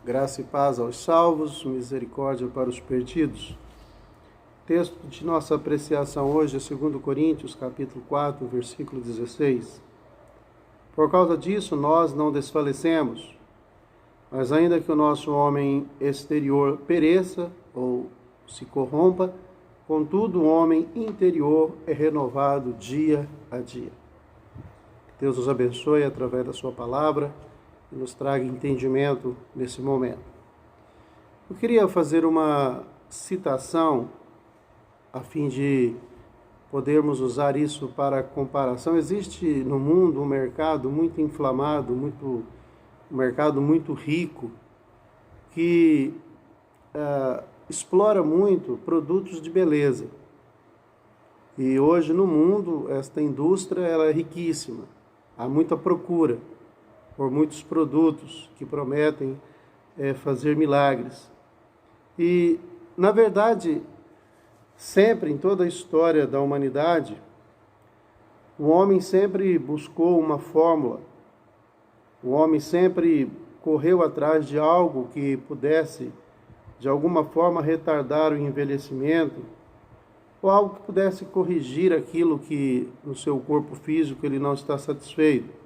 Graça e paz aos salvos, misericórdia para os perdidos. Texto de nossa apreciação hoje é 2 Coríntios, capítulo 4, versículo 16. Por causa disso, nós não desfalecemos, mas ainda que o nosso homem exterior pereça ou se corrompa, contudo o homem interior é renovado dia a dia. Que Deus nos abençoe através da sua palavra e nos traga entendimento nesse momento. Eu queria fazer uma citação a fim de podermos usar isso para comparação. Existe no mundo um mercado muito inflamado, um mercado muito rico, que explora muito produtos de beleza. E hoje no mundo esta indústria ela é riquíssima, há muita procura por muitos produtos que prometem fazer milagres. E, na verdade, sempre em toda a história da humanidade, o homem sempre buscou uma fórmula, o homem sempre correu atrás de algo que pudesse, de alguma forma, retardar o envelhecimento, ou algo que pudesse corrigir aquilo que no seu corpo físico ele não está satisfeito.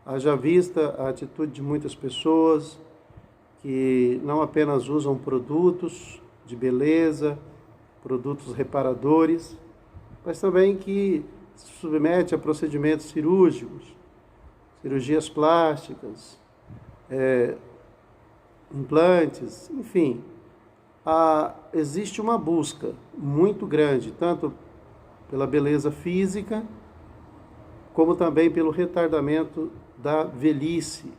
Haja vista a atitude de muitas pessoas que não apenas usam produtos de beleza, produtos reparadores, mas também que se submete a procedimentos cirúrgicos, cirurgias plásticas, implantes, enfim. Existe uma busca muito grande, tanto pela beleza física, como também pelo retardamento da velhice.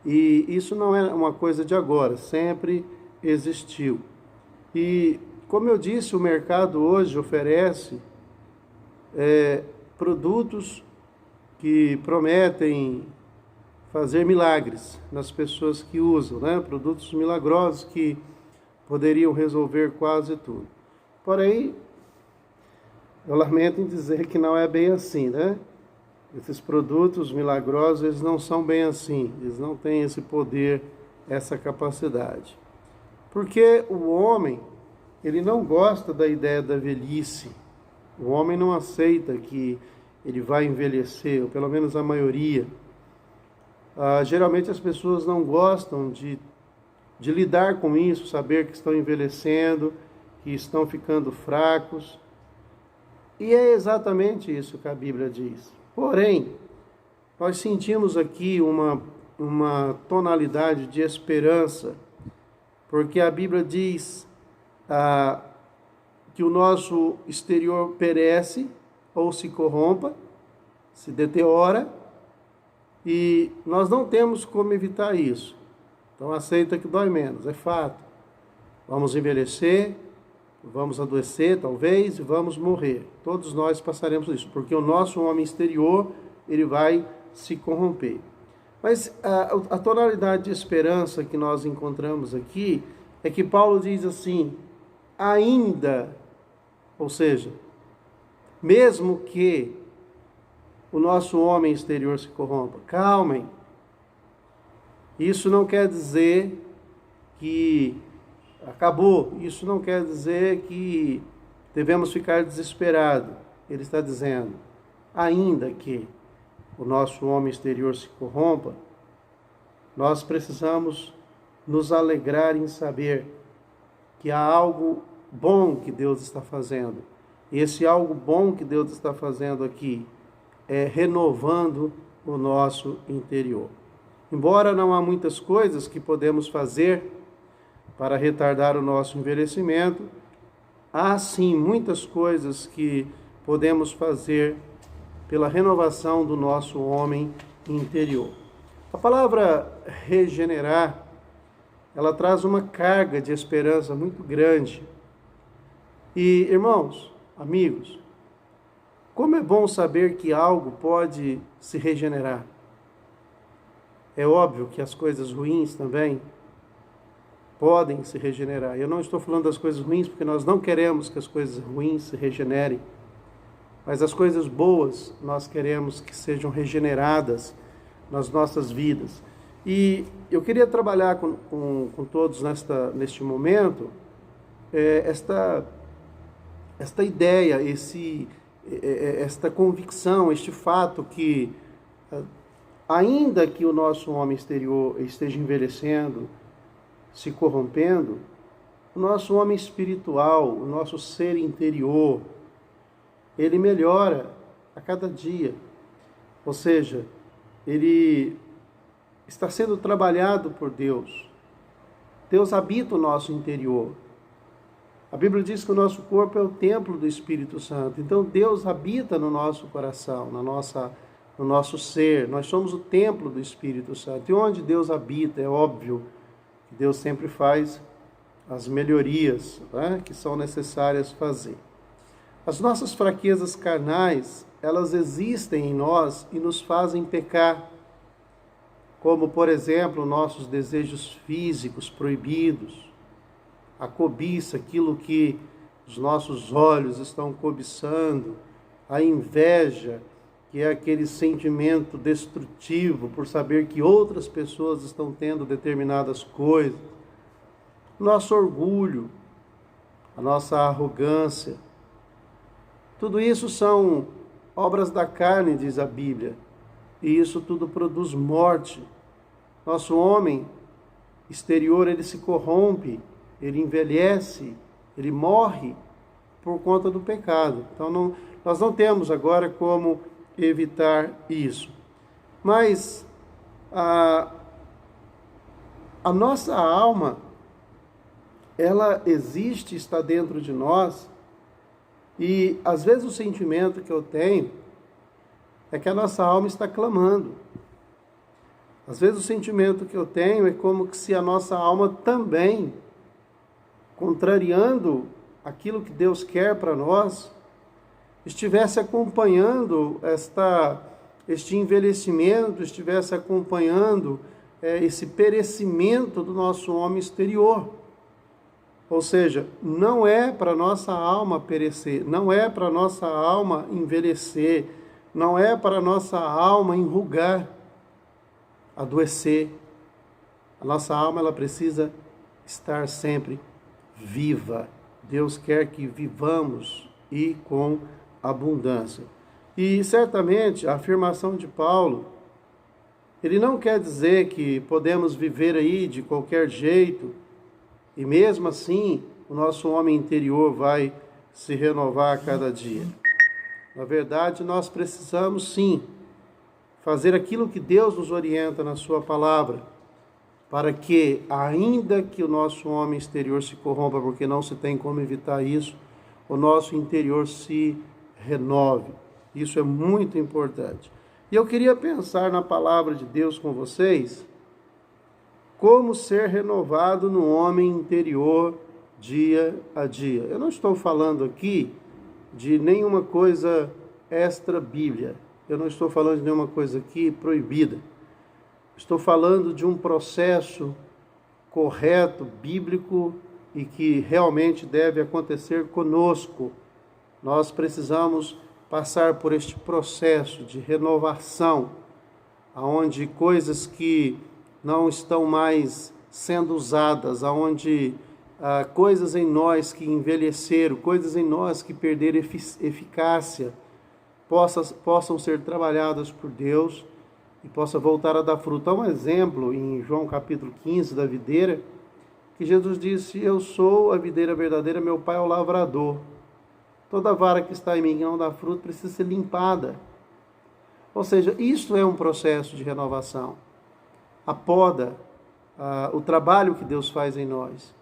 E isso não é uma coisa de agora, sempre existiu. E, como eu disse, o mercado hoje oferece produtos que prometem fazer milagres nas pessoas que usam, né? Produtos milagrosos que poderiam resolver quase tudo. Porém, eu lamento em dizer que não é bem assim, né? Esses produtos milagrosos, eles não são bem assim, eles não têm esse poder, essa capacidade. Porque o homem, ele não gosta da ideia da velhice. O homem não aceita que ele vai envelhecer, ou pelo menos a maioria. Geralmente as pessoas não gostam de lidar com isso, saber que estão envelhecendo, que estão ficando fracos. E é exatamente isso que a Bíblia diz. Porém, nós sentimos aqui uma tonalidade de esperança, porque a Bíblia diz que o nosso exterior perece ou se corrompa, se deteriora, e nós não temos como evitar isso. Então aceita que dói menos, é fato. Vamos envelhecer, vamos adoecer talvez e vamos morrer. Todos nós passaremos isso, porque o nosso homem exterior ele vai se corromper. Mas a tonalidade de esperança que nós encontramos aqui é que Paulo diz assim, ainda, ou seja, mesmo que o nosso homem exterior se corrompa, calmem. Isso não quer dizer que acabou, isso não quer dizer que devemos ficar desesperados. Ele está dizendo, ainda que o nosso homem exterior se corrompa, nós precisamos nos alegrar em saber que há algo bom que Deus está fazendo. E esse algo bom que Deus está fazendo aqui é renovando o nosso interior. Embora não há muitas coisas que podemos fazer para retardar o nosso envelhecimento, há sim muitas coisas que podemos fazer pela renovação do nosso homem interior. A palavra regenerar, ela traz uma carga de esperança muito grande. E, irmãos, amigos, como é bom saber que algo pode se regenerar. É óbvio que as coisas ruins também podem se regenerar. Eu não estou falando das coisas ruins porque nós não queremos que as coisas ruins se regenerem, mas as coisas boas nós queremos que sejam regeneradas nas nossas vidas. E eu queria trabalhar com todos neste momento esta ideia, esta convicção, este fato que, ainda que o nosso homem exterior esteja envelhecendo, se corrompendo, o nosso homem espiritual, o nosso ser interior, ele melhora a cada dia. Ou seja, ele está sendo trabalhado por Deus. Deus habita o nosso interior. A Bíblia diz que o nosso corpo é o templo do Espírito Santo. Então Deus habita no nosso coração, no nosso ser. Nós somos o templo do Espírito Santo. E onde Deus habita, é óbvio que Deus sempre faz as melhorias, né, que são necessárias fazer. As nossas fraquezas carnais, elas existem em nós e nos fazem pecar. Como, por exemplo, nossos desejos físicos proibidos, a cobiça, aquilo que os nossos olhos estão cobiçando, a inveja, que é aquele sentimento destrutivo por saber que outras pessoas estão tendo determinadas coisas, nosso orgulho, a nossa arrogância, tudo isso são obras da carne, diz a Bíblia, e isso tudo produz morte. Nosso homem exterior, ele se corrompe, ele envelhece, ele morre por conta do pecado. Então nós não temos agora como evitar isso. Mas a nossa alma, ela existe, está dentro de nós, e às vezes o sentimento que eu tenho é que a nossa alma está clamando. Às vezes o sentimento que eu tenho é como se a nossa alma também, contrariando aquilo que Deus quer para nós, estivesse acompanhando este envelhecimento, estivesse acompanhando esse perecimento do nosso homem exterior. Ou seja, não é para a nossa alma perecer, não é para a nossa alma envelhecer, não é para a nossa alma enrugar, adoecer. A nossa alma, ela precisa estar sempre viva. Deus quer que vivamos e com abundância. E certamente a afirmação de Paulo, ele não quer dizer que podemos viver aí de qualquer jeito, e mesmo assim o nosso homem interior vai se renovar a cada dia. Na verdade, nós precisamos sim fazer aquilo que Deus nos orienta na sua palavra, para que, ainda que o nosso homem exterior se corrompa, porque não se tem como evitar isso, o nosso interior se renove. Isso é muito importante. E eu queria pensar na palavra de Deus com vocês, como ser renovado no homem interior dia a dia. Eu não estou falando aqui de nenhuma coisa extra-bíblia. Eu não estou falando de nenhuma coisa aqui proibida. Estou falando de um processo correto, bíblico, e que realmente deve acontecer conosco. Nós precisamos passar por este processo de renovação, onde coisas que não estão mais sendo usadas, onde coisas em nós que envelheceram, coisas em nós que perderam eficácia, possam ser trabalhadas por Deus e possa voltar a dar fruto. Há um exemplo em João capítulo 15 da videira, que Jesus disse: eu sou a videira verdadeira, meu pai é o lavrador. Toda vara que está em mim e não dá fruto precisa ser limpada. Ou seja, isto é um processo de renovação. A poda, o trabalho que Deus faz em nós,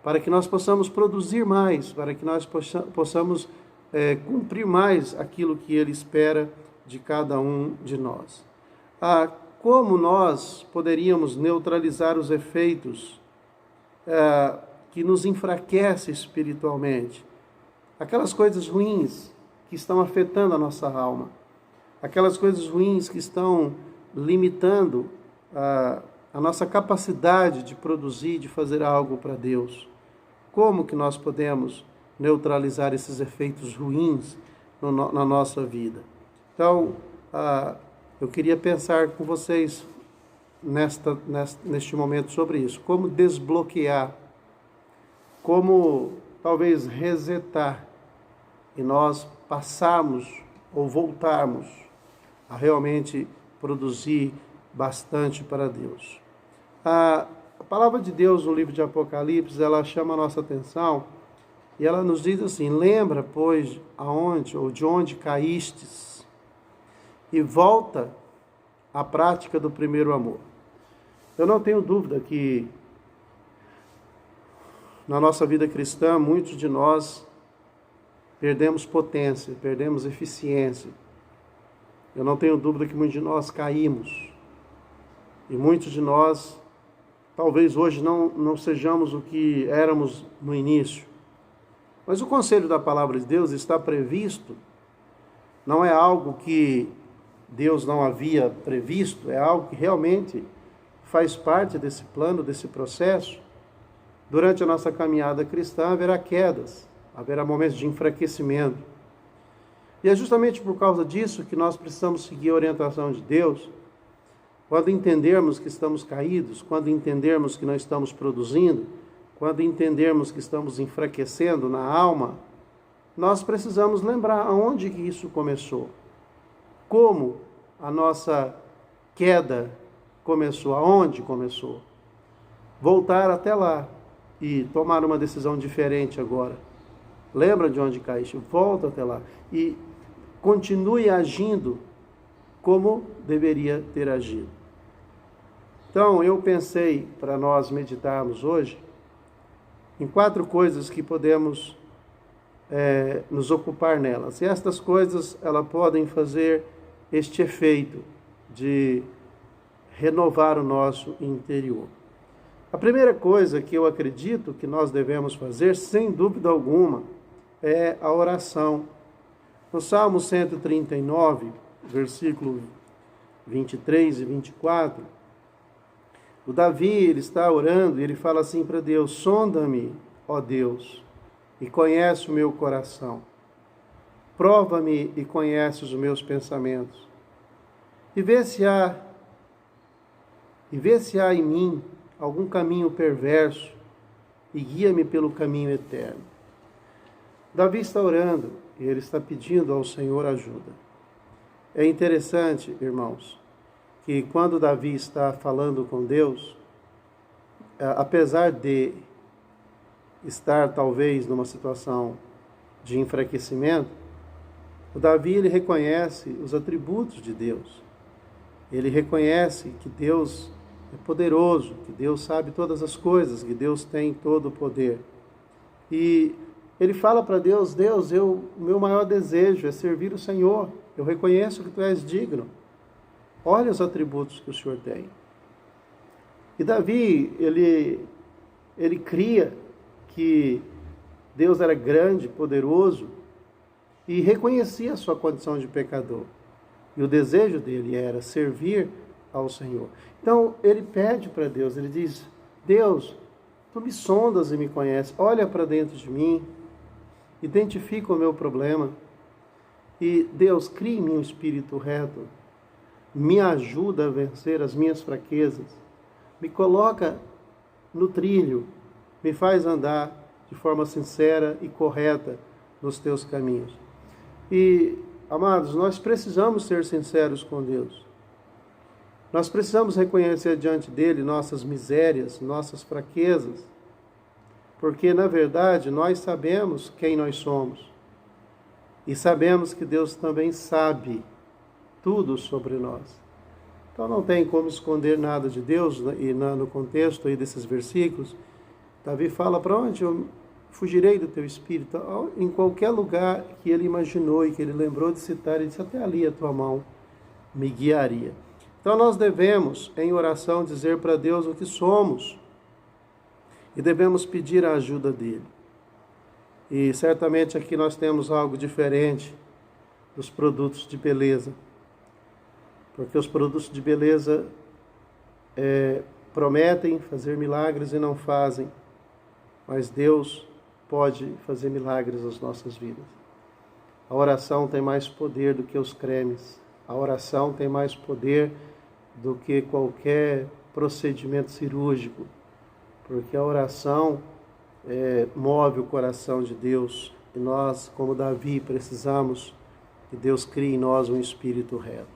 para que nós possamos produzir mais, para que nós possamos cumprir mais aquilo que Ele espera de cada um de nós. Como nós poderíamos neutralizar os efeitos que nos enfraquecem espiritualmente? Aquelas coisas ruins que estão afetando a nossa alma, aquelas coisas ruins que estão limitando a nossa capacidade de produzir, de fazer algo para Deus. Como que nós podemos neutralizar esses efeitos ruins na nossa vida? Então, eu queria pensar com vocês neste momento sobre isso. Como desbloquear, como talvez resetar e nós passarmos ou voltarmos a realmente produzir bastante para Deus. A palavra de Deus no livro de Apocalipse, ela chama a nossa atenção e ela nos diz assim: lembra, pois, aonde ou de onde caístes e volta à prática do primeiro amor. Eu não tenho dúvida que na nossa vida cristã, muitos de nós perdemos potência, perdemos eficiência. Eu não tenho dúvida que muitos de nós caímos. E muitos de nós, talvez hoje não sejamos o que éramos no início. Mas o conselho da palavra de Deus está previsto, não é algo que Deus não havia previsto, é algo que realmente faz parte desse plano, desse processo. Durante a nossa caminhada cristã haverá quedas, haverá momentos de enfraquecimento. E é justamente por causa disso que nós precisamos seguir a orientação de Deus. Quando entendermos que estamos caídos, quando entendermos que não estamos produzindo, quando entendermos que estamos enfraquecendo na alma, nós precisamos lembrar aonde que isso começou. Como a nossa queda começou, aonde começou. Voltar até lá e tomar uma decisão diferente agora. Lembra de onde caíste, volta até lá e continue agindo como deveria ter agido. Então, eu pensei para nós meditarmos hoje em 4 coisas que podemos nos ocupar nelas. E estas coisas, elas podem fazer este efeito de renovar o nosso interior. A primeira coisa que eu acredito que nós devemos fazer, sem dúvida alguma, é a oração. No Salmo 139, versículo 23 e 24, o Davi, ele está orando e ele fala assim para Deus: sonda-me, ó Deus, e conhece o meu coração. Prova-me e conhece os meus pensamentos. E vê se há em mim algum caminho perverso e guia-me pelo caminho eterno. Davi está orando e ele está pedindo ao Senhor ajuda. É interessante, irmãos, que quando Davi está falando com Deus, apesar de estar talvez numa situação de enfraquecimento, o Davi, ele reconhece os atributos de Deus. Ele reconhece que Deus é poderoso, que Deus sabe todas as coisas, que Deus tem todo o poder. E ele fala para Deus: Deus, o meu maior desejo é servir o Senhor. Eu reconheço que Tu és digno. Olha os atributos que o Senhor tem. E Davi, ele cria que Deus era grande, poderoso, e reconhecia a sua condição de pecador. E o desejo dele era servir ao Senhor. Então, ele pede para Deus, ele diz: Deus, Tu me sondas e me conheces, olha para dentro de mim, identifica o meu problema, e Deus, cria em mim um espírito reto, me ajuda a vencer as minhas fraquezas, me coloca no trilho, me faz andar de forma sincera e correta nos Teus caminhos. E, amados, nós precisamos ser sinceros com Deus. Nós precisamos reconhecer diante dele nossas misérias, nossas fraquezas, porque, na verdade, nós sabemos quem nós somos e sabemos que Deus também sabe tudo sobre nós. Então não tem como esconder nada de Deus. E no contexto aí desses versículos, Davi fala: para onde eu fugirei do Teu Espírito? Em qualquer lugar que ele imaginou e que ele lembrou de citar, ele disse: até ali a Tua mão me guiaria. Então nós devemos, em oração, dizer para Deus o que somos e devemos pedir a ajuda dele. E certamente aqui nós temos algo diferente dos produtos de beleza, porque os produtos de beleza prometem fazer milagres e não fazem, mas Deus pode fazer milagres nas nossas vidas. A oração tem mais poder do que os cremes, a oração tem mais poder do que qualquer procedimento cirúrgico, porque a oração move o coração de Deus e nós, como Davi, precisamos que Deus crie em nós um espírito reto.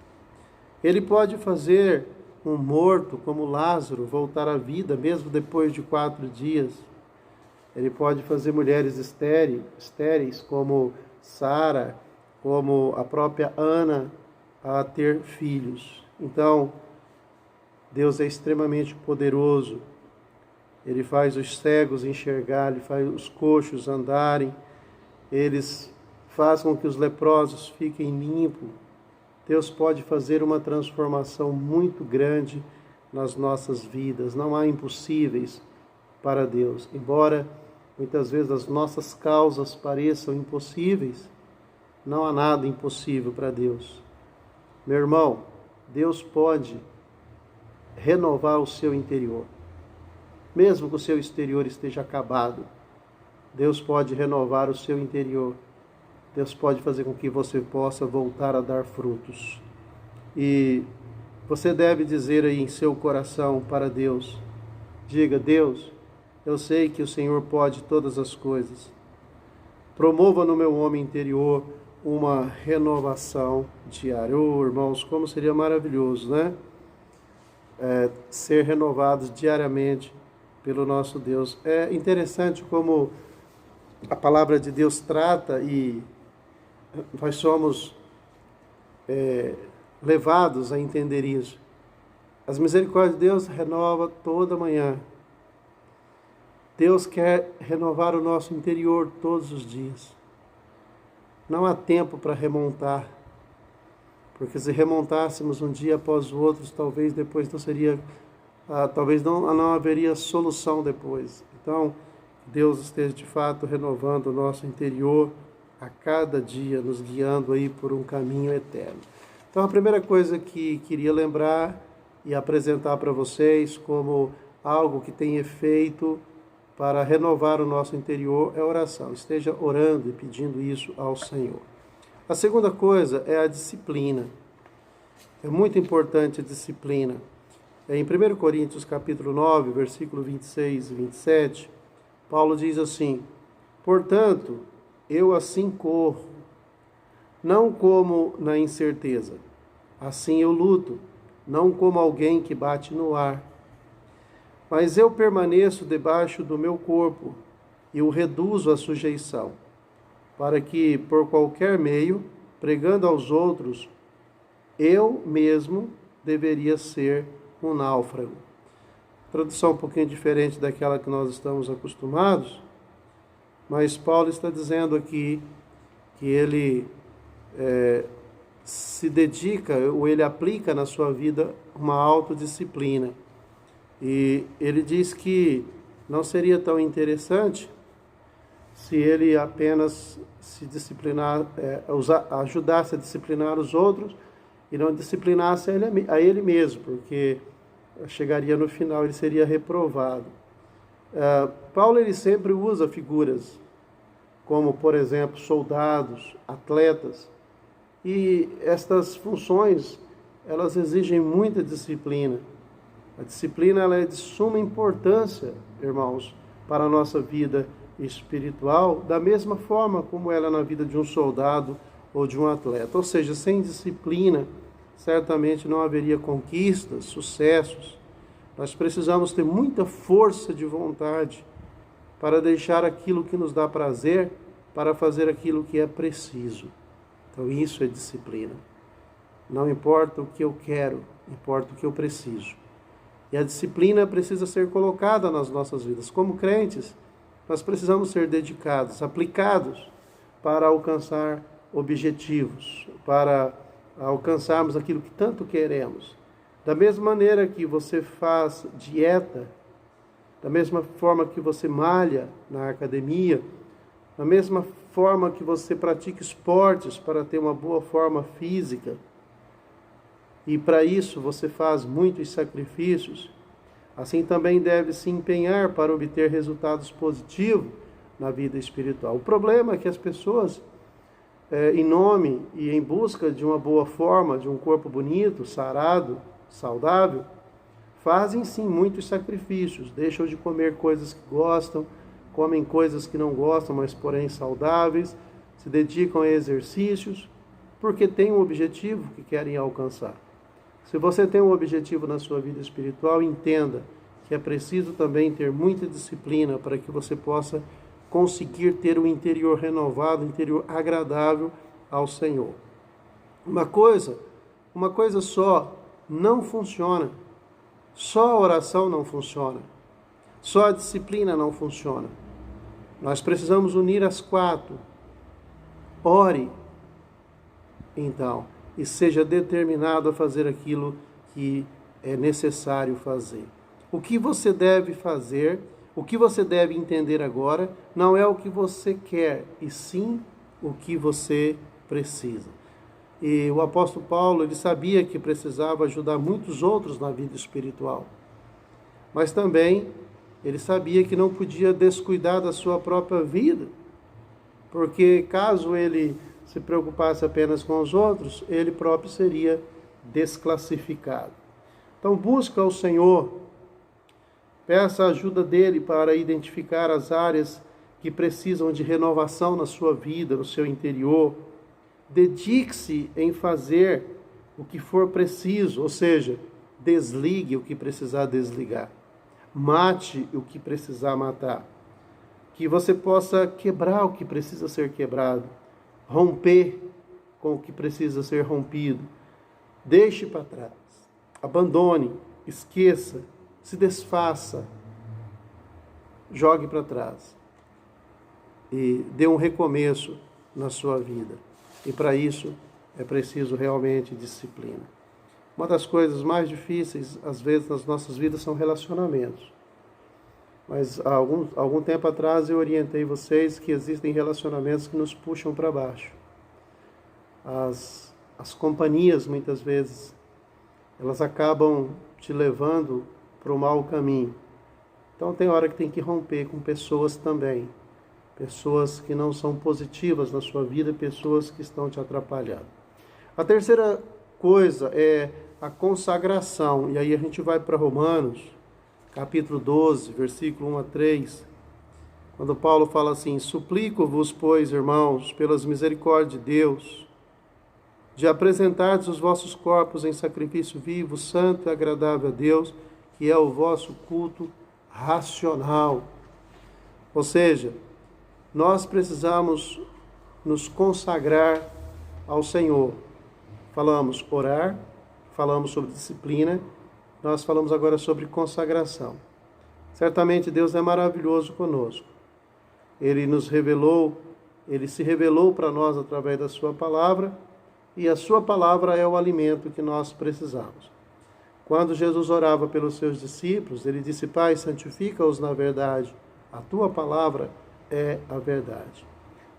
Ele pode fazer um morto como Lázaro voltar à vida, mesmo depois de 4 dias. Ele pode fazer mulheres estéreis como Sara, como a própria Ana, a ter filhos. Então, Deus é extremamente poderoso. Ele faz os cegos enxergar, Ele faz os coxos andarem, eles faz com que os leprosos fiquem limpos. Deus pode fazer uma transformação muito grande nas nossas vidas. Não há impossíveis para Deus. Embora muitas vezes as nossas causas pareçam impossíveis, não há nada impossível para Deus. Meu irmão, Deus pode renovar o seu interior. Mesmo que o seu exterior esteja acabado, Deus pode renovar o seu interior. Deus pode fazer com que você possa voltar a dar frutos. E você deve dizer aí em seu coração para Deus, diga: Deus, eu sei que o Senhor pode todas as coisas. Promova no meu homem interior uma renovação diária. Oh, irmãos, como seria maravilhoso, né? Ser renovados diariamente pelo nosso Deus. É interessante como a palavra de Deus trata e nós somos levados a entender isso. As misericórdias de Deus renova toda manhã. Deus quer renovar o nosso interior todos os dias. Não há tempo para remontar, porque se remontássemos um dia após o outro, talvez depois não seria, talvez não haveria solução depois. Então, Deus esteja de fato renovando o nosso interior a cada dia, nos guiando aí por um caminho eterno. Então, a primeira coisa que queria lembrar e apresentar para vocês como algo que tem efeito para renovar o nosso interior é a oração. Esteja orando e pedindo isso ao Senhor. A segunda coisa é a disciplina. É muito importante a disciplina. Em 1 Coríntios capítulo 9, versículo 26 e 27, Paulo diz assim: portanto, eu assim corro, não como na incerteza. Assim eu luto, não como alguém que bate no ar. Mas eu permaneço debaixo do meu corpo e o reduzo à sujeição, para que, por qualquer meio, pregando aos outros, eu mesmo deveria ser um náufrago. Tradução um pouquinho diferente daquela que nós estamos acostumados, mas Paulo está dizendo aqui que ele se dedica, ou ele aplica na sua vida uma autodisciplina. E ele diz que não seria tão interessante se ele apenas se disciplinar, ajudasse a disciplinar os outros e não disciplinasse a ele mesmo, porque chegaria no final, ele seria reprovado. Paulo ele sempre usa figuras como, por exemplo, soldados, atletas, e estas funções, elas exigem muita disciplina. A disciplina ela é de suma importância, irmãos, para a nossa vida espiritual, da mesma forma como ela é na vida de um soldado ou de um atleta. Ou seja, sem disciplina, certamente não haveria conquistas, sucessos. Nós precisamos ter muita força de vontade para deixar aquilo que nos dá prazer, para fazer aquilo que é preciso. Então isso é disciplina. Não importa o que eu quero, importa o que eu preciso. E a disciplina precisa ser colocada nas nossas vidas. Como crentes, nós precisamos ser dedicados, aplicados para alcançar objetivos, para alcançarmos aquilo que tanto queremos. Da mesma maneira que você faz dieta, da mesma forma que você malha na academia, da mesma forma que você pratica esportes para ter uma boa forma física, e para isso você faz muitos sacrifícios, assim também deve se empenhar para obter resultados positivos na vida espiritual. O problema é que as pessoas, em nome e em busca de uma boa forma, de um corpo bonito, sarado, saudável, fazem sim muitos sacrifícios, deixam de comer coisas que gostam, comem coisas que não gostam, mas porém saudáveis, se dedicam a exercícios, porque têm um objetivo que querem alcançar. Se você tem um objetivo na sua vida espiritual, entenda que é preciso também ter muita disciplina para que você possa conseguir ter um interior renovado, um interior agradável ao Senhor. Uma coisa só não funciona. Só a oração não funciona. Só a disciplina não funciona. Nós precisamos unir as 4. Ore, então, e seja determinado a fazer aquilo que é necessário fazer. O que você deve fazer, o que você deve entender agora, não é o que você quer, e sim o que você precisa. E o apóstolo Paulo, ele sabia que precisava ajudar muitos outros na vida espiritual. Mas também ele sabia que não podia descuidar da sua própria vida, porque caso ele se preocupasse apenas com os outros, ele próprio seria desclassificado. Então busca o Senhor, peça a ajuda dele para identificar as áreas que precisam de renovação na sua vida, no seu interior. Dedique-se em fazer o que for preciso, ou seja, desligue o que precisar desligar. Mate o que precisar matar. Que você possa quebrar o que precisa ser quebrado. Romper com o que precisa ser rompido. Deixe para trás. Abandone, esqueça, se desfaça. Jogue para trás. E dê um recomeço na sua vida. E para isso é preciso realmente disciplina. Uma das coisas mais difíceis, às vezes, nas nossas vidas são relacionamentos. Mas há algum tempo atrás eu orientei vocês que existem relacionamentos que nos puxam para baixo. As companhias, muitas vezes, elas acabam te levando para o mau caminho. Então tem hora que tem que romper com pessoas também. Pessoas que não são positivas na sua vida, pessoas que estão te atrapalhando. A terceira coisa é a consagração. E aí a gente vai para Romanos, capítulo 12, versículo 1 a 3, quando Paulo fala assim: suplico-vos, pois, irmãos, pelas misericórdias de Deus, de apresentardes os vossos corpos em sacrifício vivo, santo e agradável a Deus, que é o vosso culto racional. Ou seja, nós precisamos nos consagrar ao Senhor. Falamos orar, falamos sobre disciplina, nós falamos agora sobre consagração. Certamente Deus é maravilhoso conosco. Ele se revelou para nós através da sua palavra, e a sua palavra é o alimento que nós precisamos. Quando Jesus orava pelos seus discípulos, ele disse: Pai, santifica-os na verdade, a tua palavra é a verdade.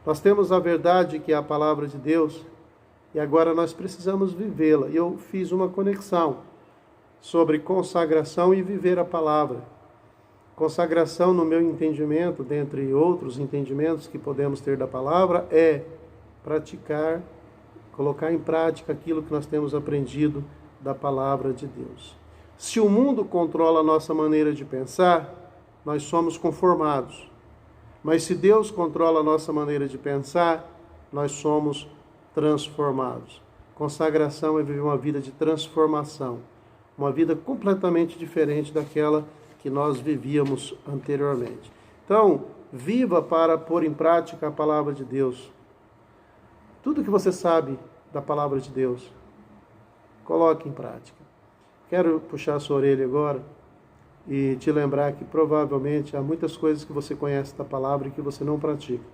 Nós temos a verdade, que é a palavra de Deus, e agora nós precisamos vivê-la. E eu fiz uma conexão sobre consagração e viver a palavra. Consagração, no meu entendimento, dentre outros entendimentos que podemos ter da palavra, é praticar, colocar em prática aquilo que nós temos aprendido da palavra de Deus. Se o mundo controla a nossa maneira de pensar, nós somos conformados. Mas se Deus controla a nossa maneira de pensar, nós somos transformados. Consagração é viver uma vida de transformação, uma vida completamente diferente daquela que nós vivíamos anteriormente. Então, viva para pôr em prática a palavra de Deus. Tudo que você sabe da palavra de Deus, coloque em prática. Quero puxar a sua orelha agora e te lembrar que provavelmente há muitas coisas que você conhece da palavra e que você não pratica.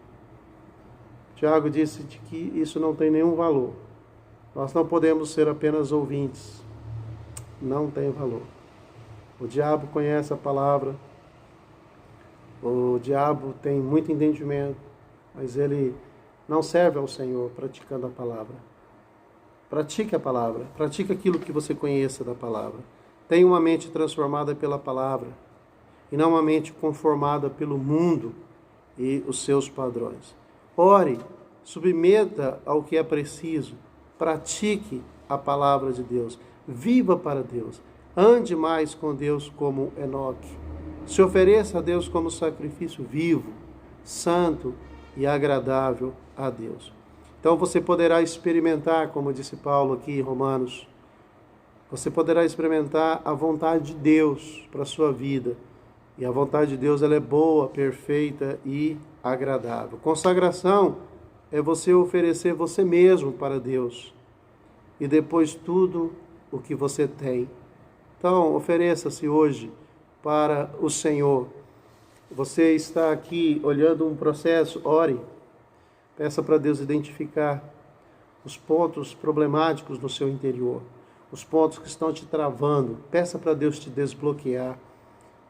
Tiago disse que isso não tem nenhum valor. Nós não podemos ser apenas ouvintes. Não tem valor. O diabo conhece a palavra, o diabo tem muito entendimento, mas ele não serve ao Senhor praticando a palavra. Pratique a palavra, pratique aquilo que você conheça da palavra. Tenha uma mente transformada pela palavra e não uma mente conformada pelo mundo e os seus padrões. Ore, submeta ao que é preciso, pratique a palavra de Deus. Viva para Deus. Ande mais com Deus como Enoque. Se ofereça a Deus como sacrifício vivo, santo e agradável a Deus. Então você poderá experimentar, como disse Paulo aqui em Romanos, você poderá experimentar a vontade de Deus para a sua vida. E a vontade de Deus ela é boa, perfeita e agradável. Consagração é você oferecer você mesmo para Deus. E depois tudo o que você tem. Então, ofereça-se hoje para o Senhor. Você está aqui olhando um processo, ore. Peça para Deus identificar os pontos problemáticos no seu interior, os pontos que estão te travando. Peça para Deus te desbloquear,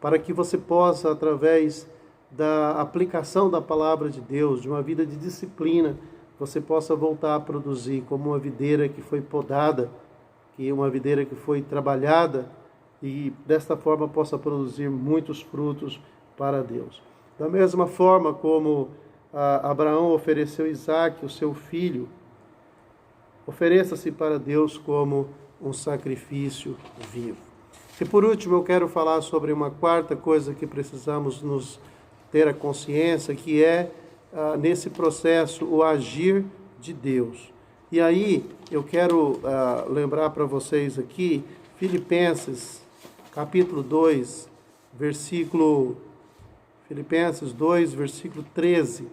para que você possa, através da aplicação da palavra de Deus, de uma vida de disciplina, você possa voltar a produzir como uma videira que foi podada, que uma videira que foi trabalhada, e desta forma possa produzir muitos frutos para Deus. Da mesma forma como Abraão ofereceu Isaque, o seu filho, ofereça-se para Deus como um sacrifício vivo. E por último, eu quero falar sobre uma quarta coisa que precisamos nos ter a consciência, que é, nesse processo, o agir de Deus. E aí, eu quero lembrar para vocês aqui, Filipenses, capítulo 2, Filipenses 2, versículo 13.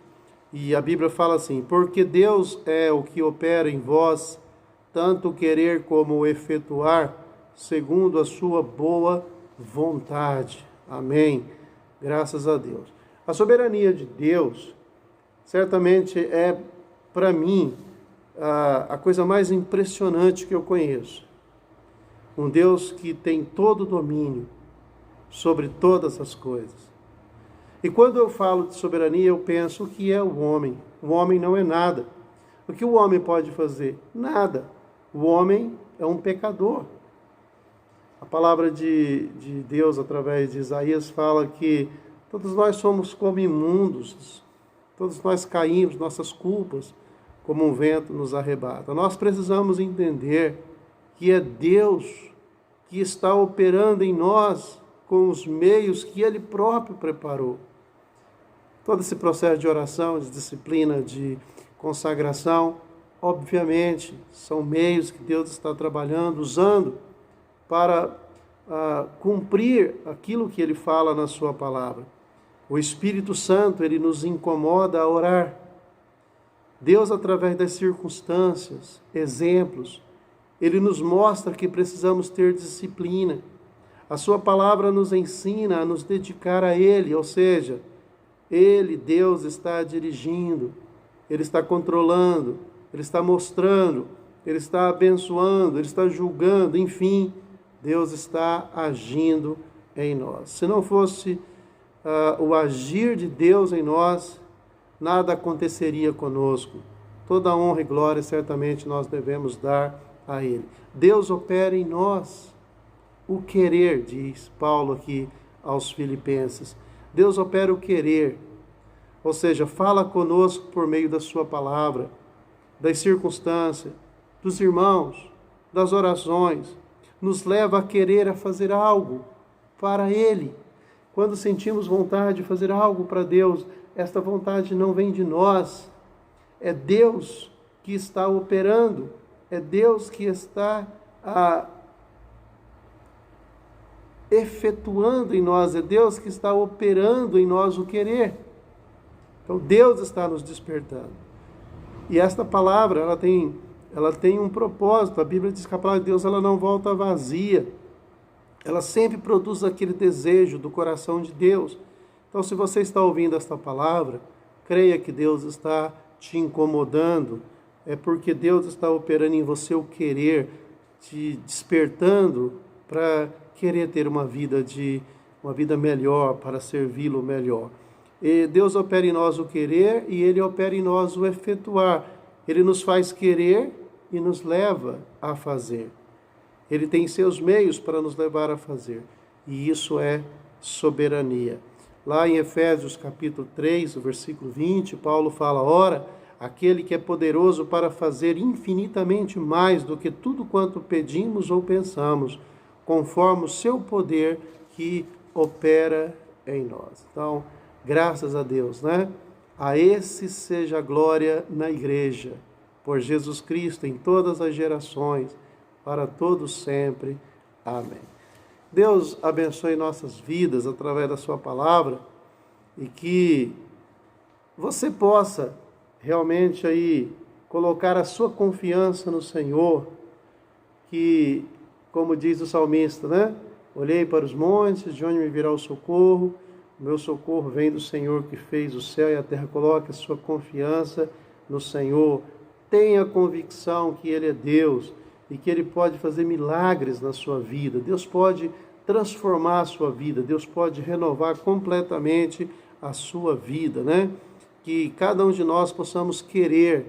E a Bíblia fala assim: porque Deus é o que opera em vós, tanto o querer como o efetuar, segundo a sua boa vontade. Amém. Graças a Deus. A soberania de Deus, certamente é, para mim, a coisa mais impressionante que eu conheço. Um Deus que tem todo o domínio sobre todas as coisas. E quando eu falo de soberania, eu penso o que é o homem. O homem não é nada. O que o homem pode fazer? Nada. O homem é um pecador. A palavra de Deus, através de Isaías, fala que todos nós somos como imundos, todos nós caímos, nossas culpas, como um vento nos arrebata. Nós precisamos entender que é Deus que está operando em nós com os meios que Ele próprio preparou. Todo esse processo de oração, de disciplina, de consagração, obviamente, são meios que Deus está trabalhando, usando para cumprir aquilo que Ele fala na sua palavra. O Espírito Santo, Ele nos incomoda a orar. Deus, através das circunstâncias, exemplos, Ele nos mostra que precisamos ter disciplina. A sua palavra nos ensina a nos dedicar a Ele, ou seja, Ele, Deus, está dirigindo, Ele está controlando, Ele está mostrando, Ele está abençoando, Ele está julgando, enfim, Deus está agindo em nós. Se não fosse o agir de Deus em nós, nada aconteceria conosco. Toda honra e glória certamente nós devemos dar a Ele. Deus opera em nós o querer, diz Paulo aqui aos Filipenses. Deus opera o querer, ou seja, fala conosco por meio da sua palavra, das circunstâncias, dos irmãos, das orações, nos leva a querer a fazer algo para Ele. Quando sentimos vontade de fazer algo para Deus, esta vontade não vem de nós, é Deus que está operando, é Deus que está efetuando em nós, é Deus que está operando em nós o querer. Então Deus está nos despertando. E esta palavra, ela tem um propósito. A Bíblia diz que a palavra de Deus ela não volta vazia. Ela sempre produz aquele desejo do coração de Deus. Então, se você está ouvindo esta palavra, creia que Deus está te incomodando. É porque Deus está operando em você o querer, te despertando para querer ter uma vida melhor, para servi-lo melhor. E Deus opera em nós o querer e Ele opera em nós o efetuar. Ele nos faz querer e nos leva a fazer. Ele tem seus meios para nos levar a fazer. E isso é soberania. Lá em Efésios capítulo 3, o versículo 20, Paulo fala: ora, aquele que é poderoso para fazer infinitamente mais do que tudo quanto pedimos ou pensamos, conforme o seu poder que opera em nós. Então, graças a Deus, né? A esse seja a glória na igreja, por Jesus Cristo em todas as gerações, para todos sempre. Amém. Deus abençoe nossas vidas através da sua palavra e que você possa realmente aí colocar a sua confiança no Senhor, que, como diz o salmista, né? Olhei para os montes, de onde me virá o socorro? O meu socorro vem do Senhor que fez o céu e a terra. Coloque a sua confiança no Senhor. Tenha convicção que Ele é Deus e que Ele pode fazer milagres na sua vida. Deus pode transformar a sua vida. Deus pode renovar completamente a sua vida, né? Que cada um de nós possamos querer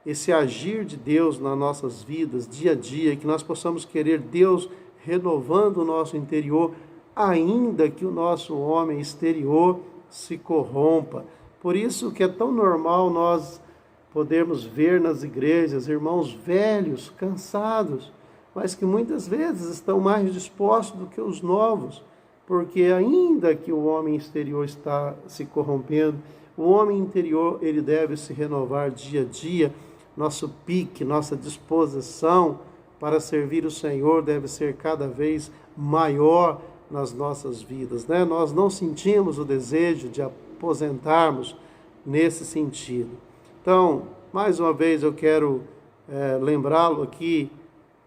esse agir de Deus nas nossas vidas, dia a dia, que nós possamos querer Deus renovando o nosso interior, ainda que o nosso homem exterior se corrompa. Por isso que é tão normal nós podermos ver nas igrejas irmãos velhos, cansados, mas que muitas vezes estão mais dispostos do que os novos, porque ainda que o homem exterior está se corrompendo, o homem interior ele deve se renovar dia a dia. Nosso pique, nossa disposição para servir o Senhor deve ser cada vez maior nas nossas vidas, né? Nós não sentimos o desejo de aposentarmos nesse sentido. Então, mais uma vez eu quero lembrá-lo aqui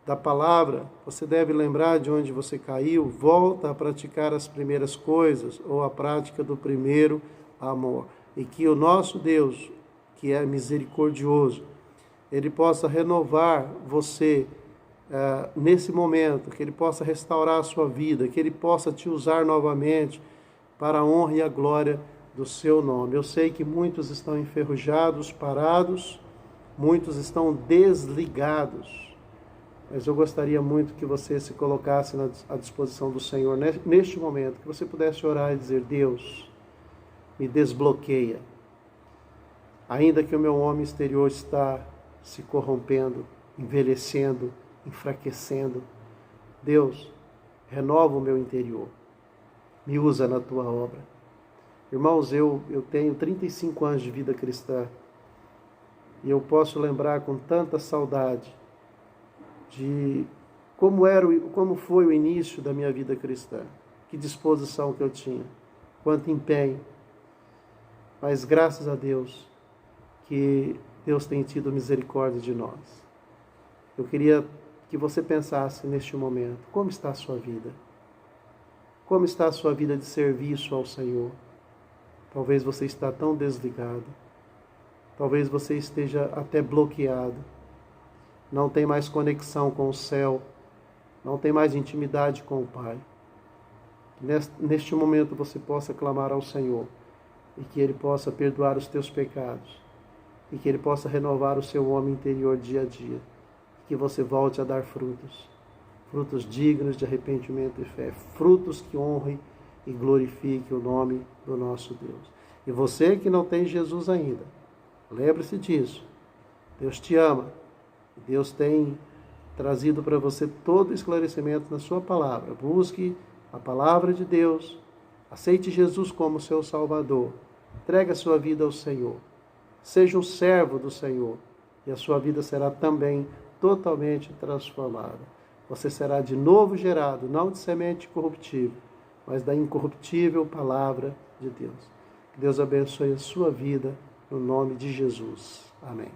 da palavra. Você deve lembrar de onde você caiu, volta a praticar as primeiras coisas, ou a prática do primeiro amor. E que o nosso Deus, que é misericordioso, Ele possa renovar você nesse momento, que Ele possa restaurar a sua vida, que Ele possa te usar novamente para a honra e a glória do seu nome. Eu sei que muitos estão enferrujados, parados, muitos estão desligados, mas eu gostaria muito que você se colocasse à disposição do Senhor neste momento, que você pudesse orar e dizer: Deus, me desbloqueia, ainda que o meu homem exterior está se corrompendo, envelhecendo, enfraquecendo. Deus, renova o meu interior, me usa na tua obra. Irmãos, eu tenho 35 anos de vida cristã e eu posso lembrar com tanta saudade de como foi o início da minha vida cristã, que disposição que eu tinha, quanto empenho. Mas graças a Deus que Deus tem tido misericórdia de nós. Eu queria que você pensasse neste momento: como está a sua vida? Como está a sua vida de serviço ao Senhor? Talvez você está tão desligado, talvez você esteja até bloqueado, não tem mais conexão com o céu, não tem mais intimidade com o Pai. Neste momento você possa clamar ao Senhor e que Ele possa perdoar os teus pecados e que Ele possa renovar o seu homem interior dia a dia, que você volte a dar frutos, frutos dignos de arrependimento e fé, frutos que honrem e glorifiquem o nome do nosso Deus. E você que não tem Jesus ainda, lembre-se disso. Deus te ama. Deus tem trazido para você todo esclarecimento na sua palavra. Busque a palavra de Deus, aceite Jesus como seu Salvador, entregue a sua vida ao Senhor, seja um servo do Senhor e a sua vida será também totalmente transformada. Você será de novo gerado, não de semente corruptível, mas da incorruptível palavra de Deus. Que Deus abençoe a sua vida, no nome de Jesus. Amém.